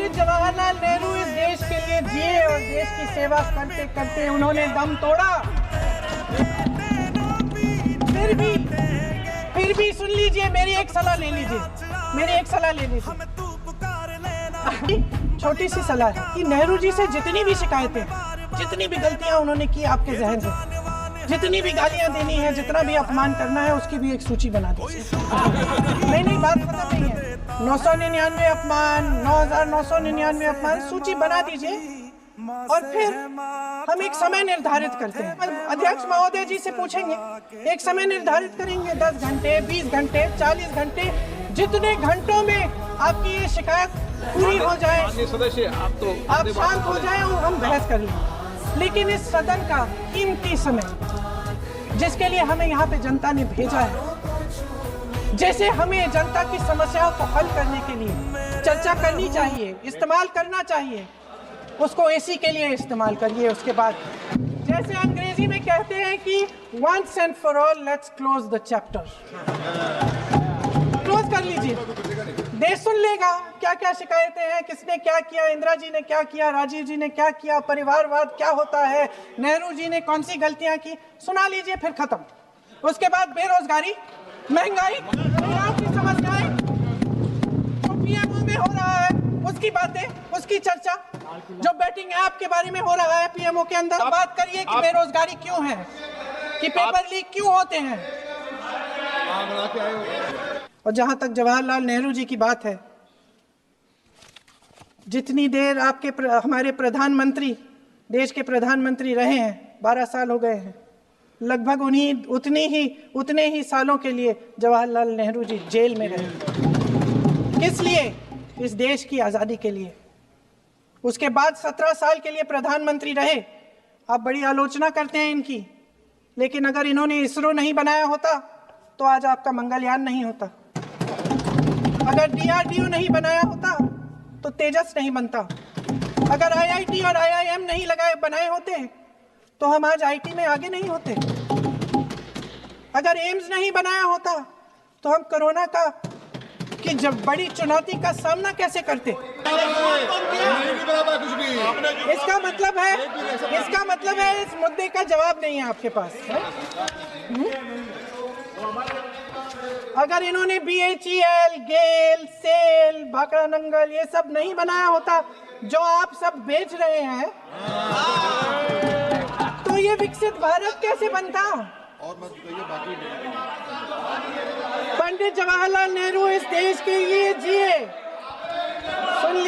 पंडित जवाहरलाल नेहरू इस देश के लिए जिए और देश की सेवा करते करते उन्होंने दम तोड़ा। फिर भी सुन लीजिए, मेरी एक सलाह ले लीजिए। छोटी सी सलाह है कि नेहरू जी से जितनी भी शिकायतें, जितनी भी गलतियां उन्होंने की आपके जहन से, जितनी भी गालियां देनी है, जितना भी अपमान करना है, उसकी भी एक सूची बना दीजिए। नहीं, बात पता नहीं है। 999 अपमान, 9,999 अपमान, सूची बना दीजिए और फिर हम एक समय निर्धारित करते हैं। अध्यक्ष महोदय जी से पूछेंगे, एक समय निर्धारित करेंगे, 10 घंटे, 20 घंटे, 40 घंटे, जितने घंटों में आपकी ये शिकायत पूरी हो जाए, सदस्य आप शांत हो जाए और हम बहस कर लें। लेकिन इस सदन का कीमती समय, जिसके लिए हमें यहाँ पे जनता ने भेजा है, जैसे हमें जनता की समस्याओं को हल करने के लिए चर्चा करनी चाहिए, इस्तेमाल करना चाहिए, उसको एसी के लिए इस्तेमाल करिए। उसके बाद जैसे अंग्रेजी में कहते हैं कि once and for all let's close the chapter, close कर लीजिए। देश सुन लेगा क्या क्या शिकायतें हैं, किसने क्या किया, इंदिरा जी ने क्या किया, राजीव जी ने क्या किया, परिवारवाद क्या होता है, नेहरू जी ने कौन सी गलतियां की, सुना लीजिए, फिर खत्म। उसके बाद बेरोजगारी, महंगाई, की समस्याएं, पीएमओ में हो रहा है उसकी बातें, उसकी चर्चा, जो बैटिंग ऐप के बारे में हो रहा है पीएमओ के अंदर, बात करिए कि बेरोजगारी क्यों है, कि पेपर लीक क्यों होते हैं। और जहां तक जवाहरलाल नेहरू जी की बात है, जितनी देर हमारे प्रधानमंत्री, देश के प्रधानमंत्री रहे हैं, 12 साल हो गए हैं, लगभग उतने ही सालों के लिए जवाहरलाल नेहरू जी जेल में रहे। किस लिए? इस देश की आज़ादी के लिए। उसके बाद 17 साल के लिए प्रधानमंत्री रहे। आप बड़ी आलोचना करते हैं इनकी, लेकिन अगर इन्होंने इसरो नहीं बनाया होता तो आज आपका मंगलयान नहीं होता। अगर DRDO नहीं बनाया होता तो तेजस नहीं बनता। अगर IIT और IIM नहीं बनाए होते तो हम आज IT में आगे नहीं होते। अगर एम्स नहीं बनाया होता तो हम कोरोना की जब बड़ी चुनौती का सामना कैसे करते। इसका मतलब है इस मुद्दे का जवाब नहीं है आपके पास। अगर इन्होंने BHEL, गेल, सेल, भाखड़ा नंगल ये सब नहीं बनाया होता जो आप सब बेच रहे हैं, तो ये विकसित भारत कैसे बनता। पंडित जवाहरलाल नेहरू इस देश के लिए जिए। सुन लीजिए।